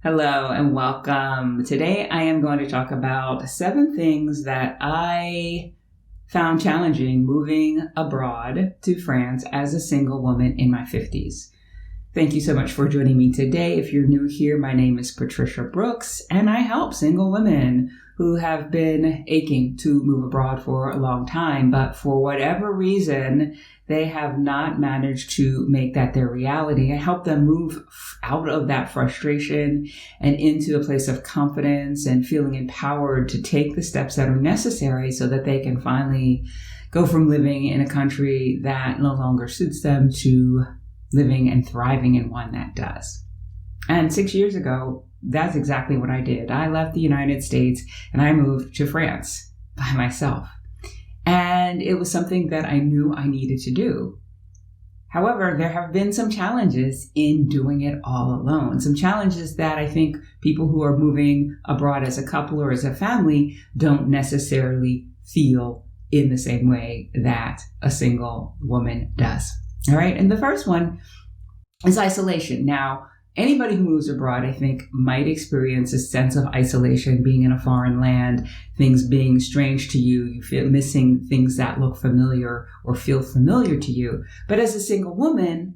Hello and welcome. Today I am going to talk about 7 things that I found challenging moving abroad to France as a single woman in my 50s. Thank you so much for joining me today. If you're new here, my name is Patricia Brooks, and I help single women who have been aching to move abroad for a long time, but for whatever reason, they have not managed to make that their reality. I help them move out of that frustration and into a place of confidence and feeling empowered to take the steps that are necessary so that they can finally go from living in a country that no longer suits them to living and thriving in one that does. And 6 years ago, that's exactly what I did. I left the United States and I moved to France by myself. And it was something that I knew I needed to do. However, there have been some challenges in doing it all alone. Some challenges that I think people who are moving abroad as a couple or as a family don't necessarily feel in the same way that a single woman does. All right. And the first one is isolation. Now, anybody who moves abroad, I think, might experience a sense of isolation, being in a foreign land, things being strange to you. You feel missing things that look familiar or feel familiar to you. But as a single woman,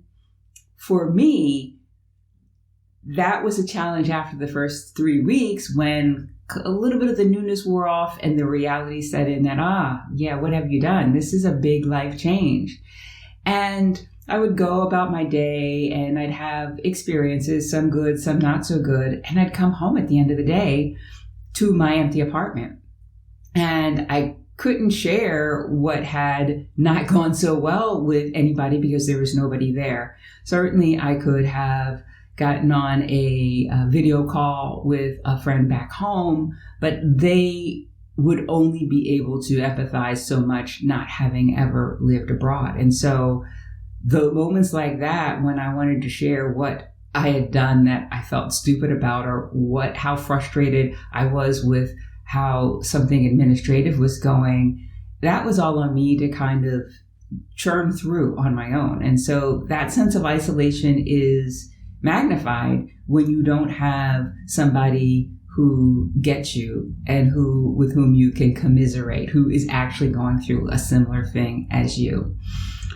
for me, that was a challenge after the first 3 weeks when a little bit of the newness wore off and the reality set in that, what have you done? This is a big life change. And I would go about my day and I'd have experiences, some good, some not so good. And I'd come home at the end of the day to my empty apartment. And I couldn't share what had not gone so well with anybody because there was nobody there. Certainly I could have gotten on a video call with a friend back home, but they would only be able to empathize so much not having ever lived abroad. And so the moments like that, when I wanted to share what I had done that I felt stupid about or how frustrated I was with how something administrative was going, that was all on me to kind of churn through on my own. And so that sense of isolation is magnified when you don't have somebody who gets you and with whom you can commiserate, who is actually going through a similar thing as you.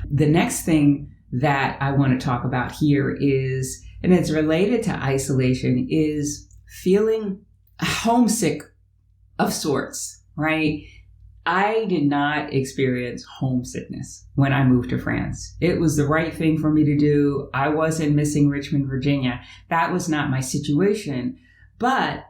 The next thing that I want to talk about here is, and it's related to isolation, is feeling homesick of sorts, right? I did not experience homesickness when I moved to France. It was the right thing for me to do. I wasn't missing Richmond, Virginia. That was not my situation. But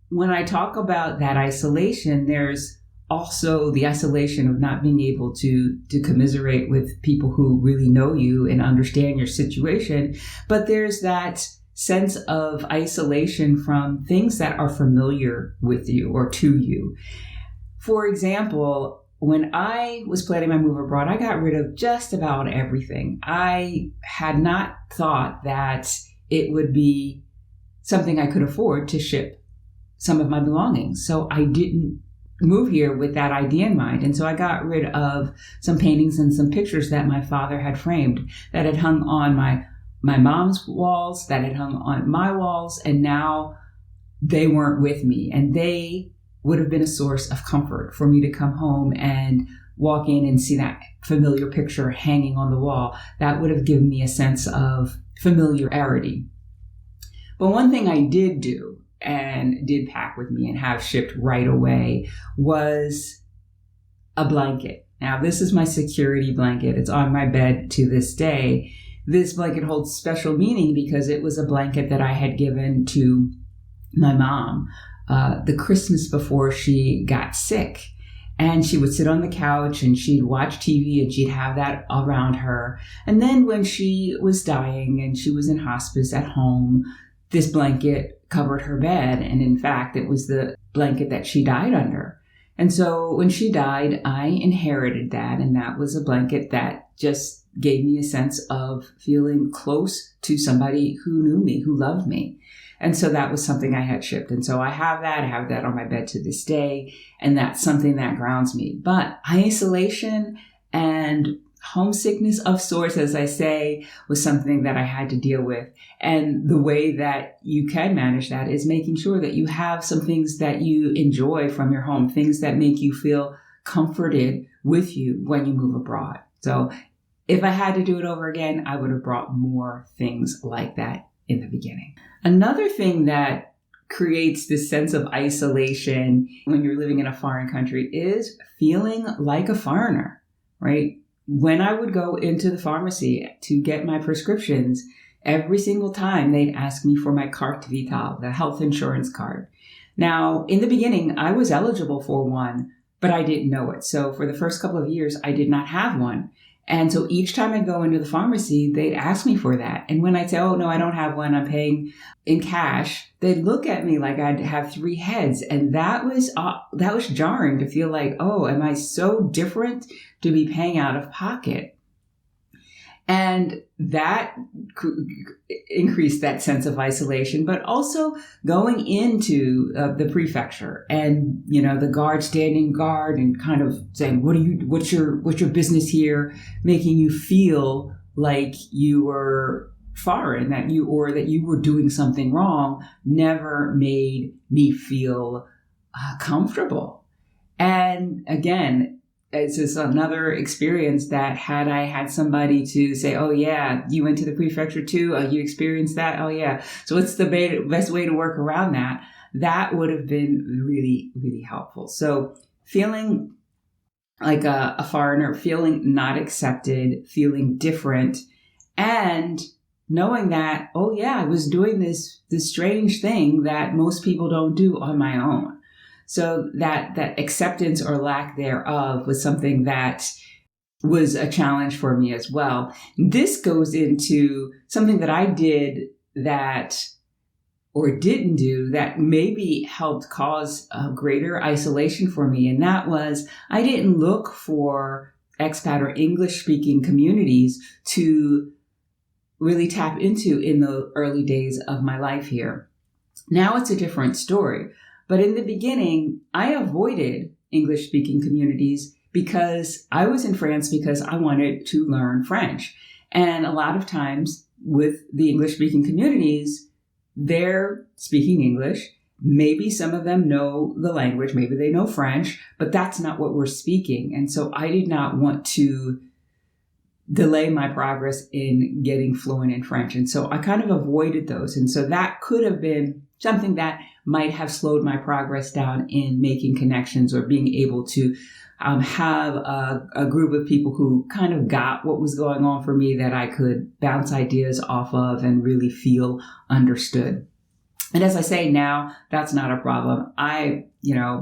when I talk about that isolation, there's also the isolation of not being able to commiserate with people who really know you and understand your situation. But there's that sense of isolation from things that are familiar with you or to you. For example, when I was planning my move abroad, I got rid of just about everything. I had not thought that it would be something I could afford to ship some of my belongings. So I didn't move here with that idea in mind. And so I got rid of some paintings and some pictures that my father had framed that had hung on my mom's walls, that had hung on my walls, and now they weren't with me. And they would have been a source of comfort for me to come home and walk in and see that familiar picture hanging on the wall. That would have given me a sense of familiarity. But one thing I did do and did pack with me and have shipped right away was a blanket. Now, this is my security blanket. It's on my bed to this day. This blanket holds special meaning because it was a blanket that I had given to my mom the Christmas before she got sick. And she would sit on the couch and she'd watch TV and she'd have that around her. And then when she was dying and she was in hospice at home, this blanket covered her bed. And in fact, it was the blanket that she died under. And so when she died, I inherited that. And that was a blanket that just gave me a sense of feeling close to somebody who knew me, who loved me. And so that was something I had shipped. And so I have that on my bed to this day. And that's something that grounds me. But isolation and homesickness of sorts, as I say, was something that I had to deal with. And the way that you can manage that is making sure that you have some things that you enjoy from your home, things that make you feel comforted with you when you move abroad. So if I had to do it over again, I would have brought more things like that in the beginning. Another thing that creates this sense of isolation when you're living in a foreign country is feeling like a foreigner, right? When I would go into the pharmacy to get my prescriptions, every single time they'd ask me for my carte vitale, the health insurance card. Now, in the beginning, I was eligible for one, but I didn't know it. So for the first couple of years, I did not have one. And so each time I'd go into the pharmacy, they'd ask me for that. And when I'd say, oh, no, I don't have one, I'm paying in cash, they'd look at me like I'd have three heads. And that was jarring to feel like, oh, am I so different to be paying out of pocket? And that increased that sense of isolation, but also going into the prefecture and, the guard standing guard and kind of saying, what's your business here? Making you feel like you were foreign, that you were doing something wrong, never made me feel comfortable. And again, it's just another experience that had I had somebody to say, oh yeah, you went to the prefecture too? Oh, you experienced that? Oh yeah. So what's the best way to work around that? That would have been really, really helpful. So feeling like a foreigner, feeling not accepted, feeling different, and knowing that, oh yeah, I was doing this strange thing that most people don't do on my own. So that acceptance or lack thereof was something that was a challenge for me as well. This goes into something that I did or didn't do that maybe helped cause a greater isolation for me. And that was, I didn't look for expat or English-speaking communities to really tap into in the early days of my life here. Now it's a different story. But in the beginning, I avoided English-speaking communities because I was in France because I wanted to learn French. And a lot of times with the English-speaking communities, they're speaking English. Maybe some of them know the language. Maybe they know French, but that's not what we're speaking. And so I did not want to delay my progress in getting fluent in French. And so I kind of avoided those. And so that could have been something that might have slowed my progress down in making connections or being able to have a group of people who kind of got what was going on for me that I could bounce ideas off of and really feel understood. And as I say now, that's not a problem. I,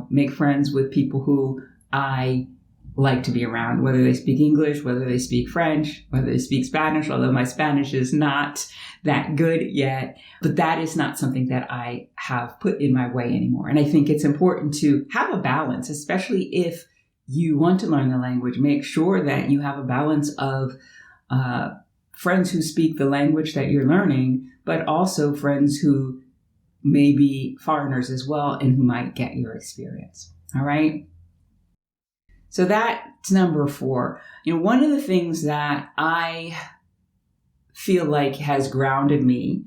make friends with people who I like to be around, whether they speak English, whether they speak French, whether they speak Spanish, although my Spanish is not that good yet. But that is not something that I have put in my way anymore. And I think it's important to have a balance, especially if you want to learn the language. Make sure that you have a balance of friends who speak the language that you're learning, but also friends who may be foreigners as well and who might get your experience. All right. So that's number 4. One of the things that I feel like has grounded me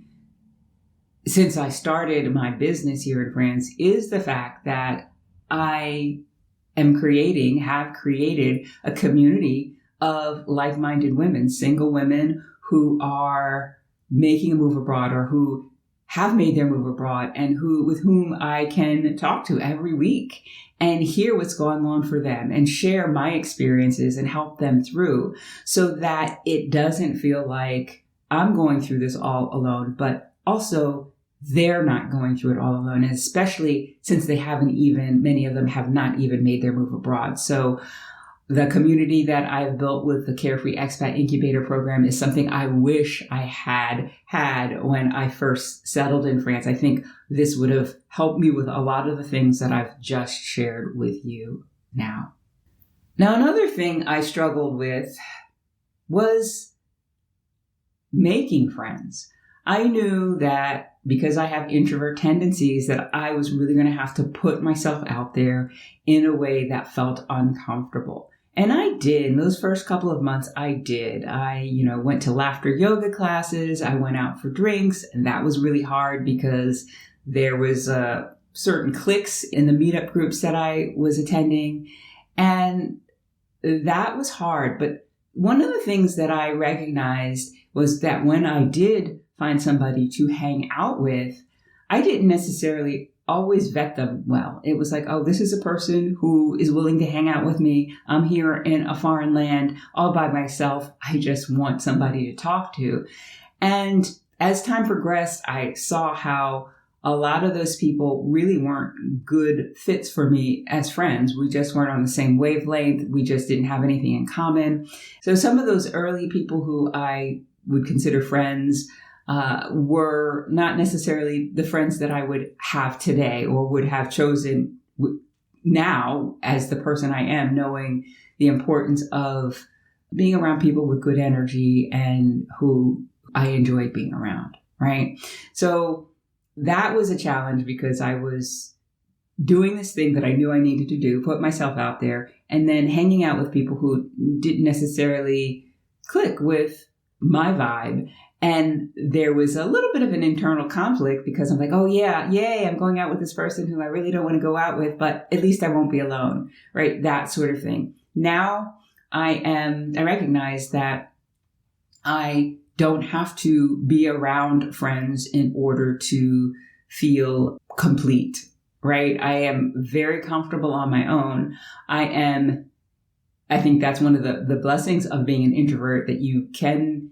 since I started my business here in France is the fact that I have created a community of like-minded women, single women who are making a move abroad or who have made their move abroad and with whom I can talk to every week and hear what's going on for them and share my experiences and help them through so that it doesn't feel like I'm going through this all alone, but also they're not going through it all alone, and especially since many of them have not even made their move abroad. So the community that I've built with the Carefree Expat Incubator Program is something I wish I had when I first settled in France. I think this would have helped me with a lot of the things that I've just shared with you now. Now, another thing I struggled with was making friends. I knew that because I have introvert tendencies that I was really going to have to put myself out there in a way that felt uncomfortable. And I did. In those first couple of months, I did. I, went to laughter yoga classes. I went out for drinks, and that was really hard because there was certain cliques in the meetup groups that I was attending. And that was hard. But one of the things that I recognized was that when I did find somebody to hang out with, I didn't necessarily always vet them well. It was like, oh, this is a person who is willing to hang out with me. I'm here in a foreign land all by myself. I just want somebody to talk to. And as time progressed, I saw how a lot of those people really weren't good fits for me as friends. We just weren't on the same wavelength. We just didn't have anything in common. So some of those early people who I would consider friends were not necessarily the friends that I would have today or would have chosen now as the person I am, knowing the importance of being around people with good energy and who I enjoyed being around, right? So that was a challenge because I was doing this thing that I knew I needed to do, put myself out there, and then hanging out with people who didn't necessarily click with my vibe. And there was a little bit of an internal conflict because I'm like, oh yeah, yay, I'm going out with this person who I really don't want to go out with, but at least I won't be alone, right? That sort of thing. Now I recognize that I don't have to be around friends in order to feel complete, right? I am very comfortable on my own. I think that's one of the blessings of being an introvert, that you can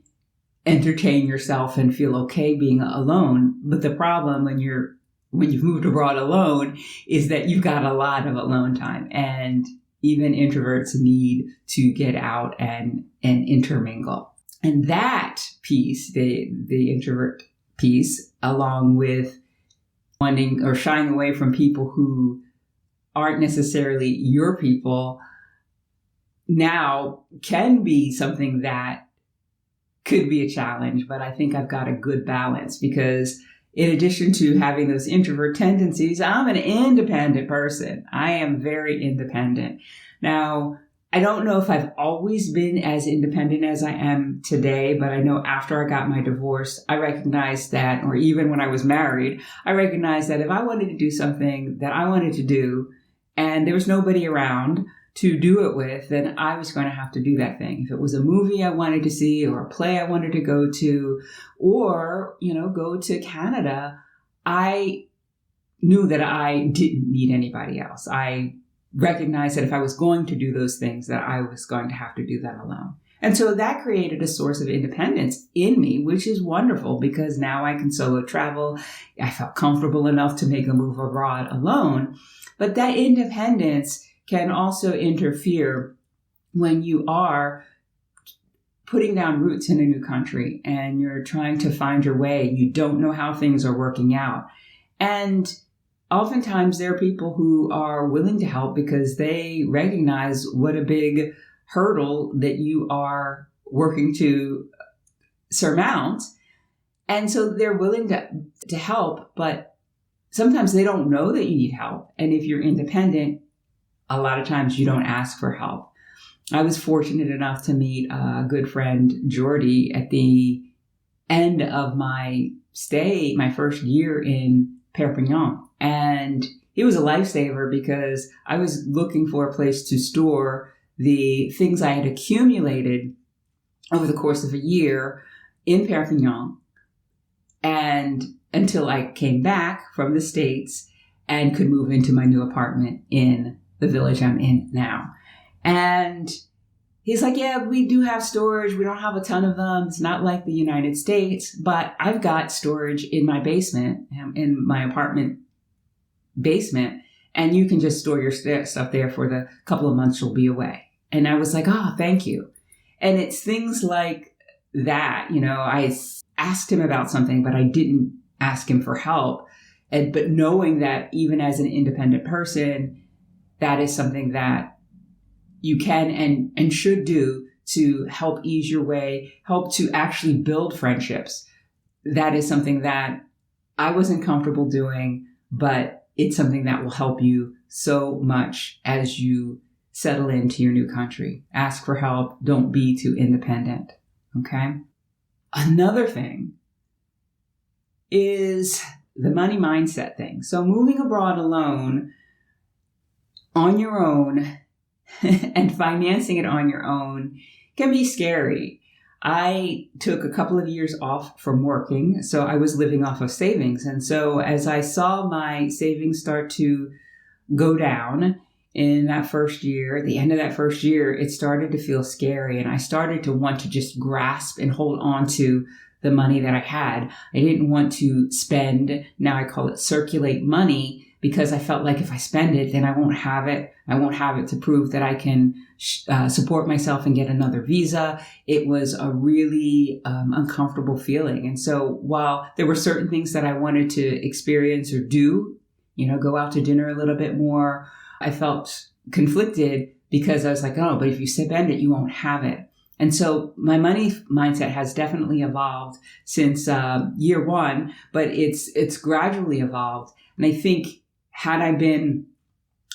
entertain yourself and feel okay being alone. But the problem when you've moved abroad alone is that you've got a lot of alone time, and even introverts need to get out and intermingle. And that piece, the introvert piece, along with wanting or shying away from people who aren't necessarily your people, now can be something that could be a challenge. But I think I've got a good balance because in addition to having those introvert tendencies, I'm an independent person. I am very independent. Now, I don't know if I've always been as independent as I am today, but I know after I got my divorce, I recognized that, or even when I was married, I recognized that if I wanted to do something that I wanted to do and there was nobody around to do it with, then I was going to have to do that thing. If it was a movie I wanted to see or a play I wanted to go to, or, go to Canada, I knew that I didn't need anybody else. I recognized that if I was going to do those things, that I was going to have to do that alone. And so that created a source of independence in me, which is wonderful because now I can solo travel. I felt comfortable enough to make a move abroad alone. But that independence can also interfere when you are putting down roots in a new country and you're trying to find your way. You don't know how things are working out. And oftentimes there are people who are willing to help because they recognize what a big hurdle that you are working to surmount. And so they're willing to help, but sometimes they don't know that you need help. And if you're independent, a lot of times you don't ask for help. I was fortunate enough to meet a good friend, Jordy, at the end of my stay, my first year in Perpignan. And he was a lifesaver because I was looking for a place to store the things I had accumulated over the course of a year in Perpignan, and until I came back from the States and could move into my new apartment in the village I'm in now. And he's like, yeah, we do have storage. We don't have a ton of them. It's not like the United States, but I've got storage in my basement, in my apartment basement, and you can just store your stuff there for the couple of months you'll be away. And I was like, oh, thank you. And it's things like that. I asked him about something, but I didn't ask him for help. But knowing that even as an independent person, that is something that you can and should do to help ease your way, help to actually build friendships. That is something that I wasn't comfortable doing, but it's something that will help you so much as you settle into your new country. Ask for help. Don't be too independent. Okay? Another thing is the money mindset thing. So moving abroad alone, on your own, and financing it on your own can be scary. I took a couple of years off from working, so I was living off of savings. And so as I saw my savings start to go down in that first year, at the end of that first year, it started to feel scary. And I started to want to just grasp and hold on to the money that I had. I didn't want to spend, now I call it circulate money, because I felt like if I spend it, then I won't have it. I won't have it to prove that I can support myself and get another visa. It was a really uncomfortable feeling. And so while there were certain things that I wanted to experience or do, go out to dinner a little bit more, I felt conflicted because I was like, oh, but if you spend it, you won't have it. And so my money mindset has definitely evolved since year one, but it's gradually evolved. And I think had I been,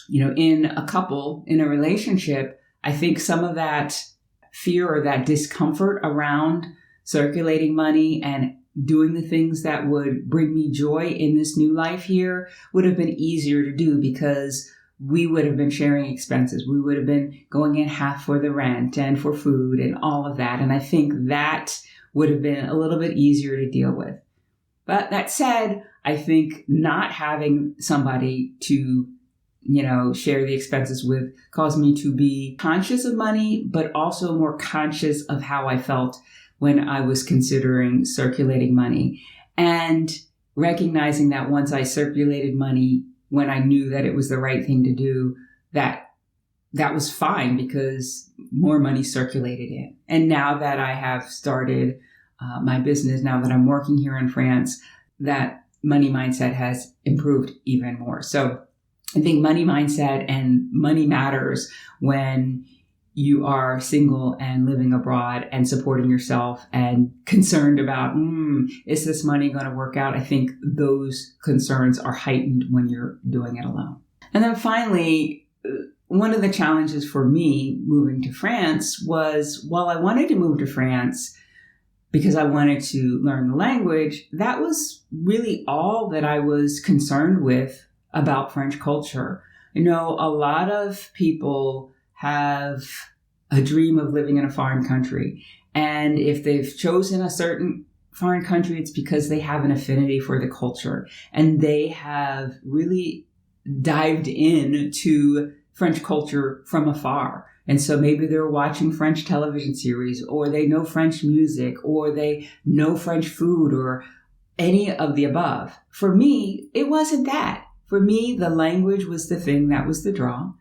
in a relationship, I think some of that fear or that discomfort around circulating money and doing the things that would bring me joy in this new life here would have been easier to do, because we would have been sharing expenses. We would have been going in half for the rent and for food and all of that. And I think that would have been a little bit easier to deal with. But that said, I think not having somebody to, share the expenses with caused me to be conscious of money, but also more conscious of how I felt when I was considering circulating money, and recognizing that once I circulated money, when I knew that it was the right thing to do, that was fine, because more money circulated in. And now that I have started my business, now that I'm working here in France, that money mindset has improved even more. So I think money mindset and money matters when you are single and living abroad and supporting yourself and concerned about, is this money going to work out? I think those concerns are heightened when you're doing it alone. And then finally, one of the challenges for me moving to France was, while I wanted to move to France because I wanted to learn the language, that was really all that I was concerned with about French culture. A lot of people have a dream of living in a foreign country. And if they've chosen a certain foreign country, it's because they have an affinity for the culture. And they have really dived into French culture from afar. And so maybe they're watching French television series, or they know French music, or they know French food, or any of the above. For me, it wasn't that. For me, the language was the thing that was the draw.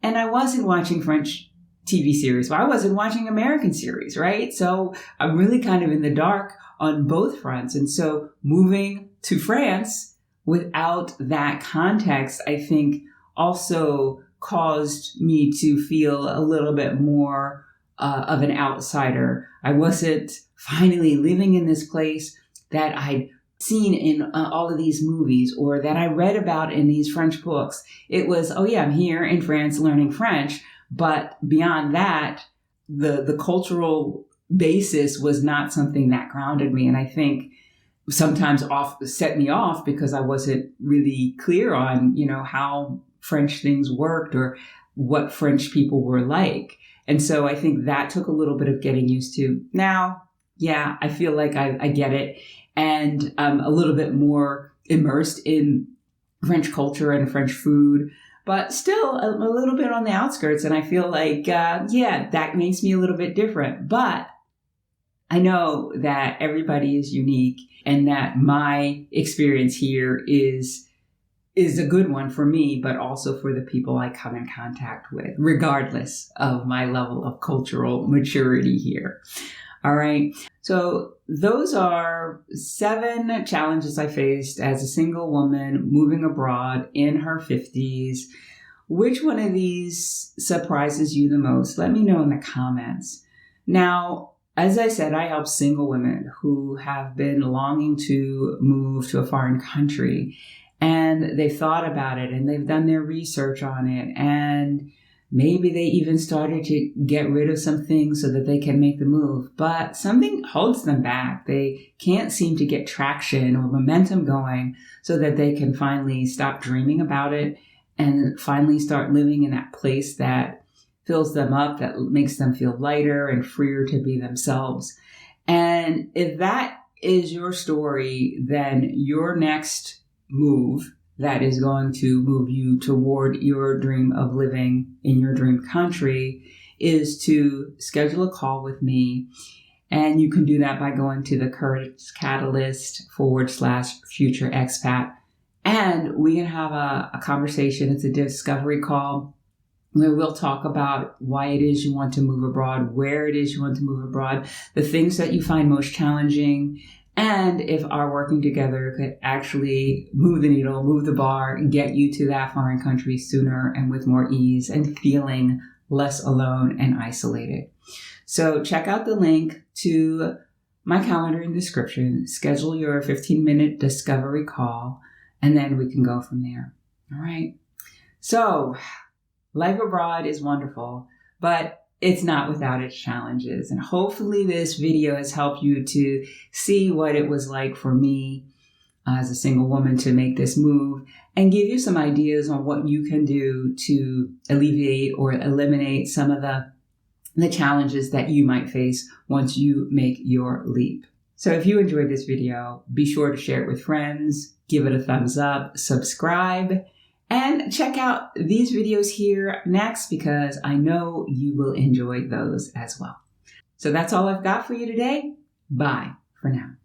And I wasn't watching French TV series. Well, I wasn't watching American series, right? So I'm really kind of in the dark on both fronts. And so moving to France without that context, I think also caused me to feel a little bit more of an outsider. I wasn't finally living in this place that I'd seen in all of these movies, or that I read about in these French books. It was, oh yeah, I'm here in France learning French. But beyond that, the cultural basis was not something that grounded me. And I think sometimes set me off because I wasn't really clear on, how French things worked or what French people were like. And so I think that took a little bit of getting used to. Now, yeah, I feel like I get it. And I'm a little bit more immersed in French culture and French food, but still a little bit on the outskirts. And I feel like, that makes me a little bit different. But I know that everybody is unique, and that my experience here is a good one for me, but also for the people I come in contact with, regardless of my level of cultural maturity here. All right. So those are 7 challenges I faced as a single woman moving abroad in her 50s. Which one of these surprises you the most? Let me know in the comments. Now, as I said, I help single women who have been longing to move to a foreign country, and they've thought about it and they've done their research on it, and Maybe they even started to get rid of some things so that they can make the move, but something holds them back. They can't seem to get traction or momentum going so that they can finally stop dreaming about it and finally start living in that place that fills them up, that makes them feel lighter and freer to be themselves. And if that is your story, then your next move that is going to move you toward your dream of living in your dream country is to schedule a call with me. And you can do that by going to the Courage Catalyst /future expat. And we can have a conversation. It's a discovery call where we'll talk about why it is you want to move abroad, where it is you want to move abroad, the things that you find most challenging, and if our working together could actually move the needle, move the bar, and get you to that foreign country sooner and with more ease and feeling less alone and isolated. So check out the link to my calendar in the description, schedule your 15-minute discovery call, and then we can go from there. All right. So life abroad is wonderful, but it's not without its challenges. And hopefully this video has helped you to see what it was like for me as a single woman to make this move and give you some ideas on what you can do to alleviate or eliminate some of the challenges that you might face once you make your leap. So if you enjoyed this video, be sure to share it with friends, give it a thumbs up, subscribe, and check out these videos here next because I know you will enjoy those as well. So that's all I've got for you today. Bye for now.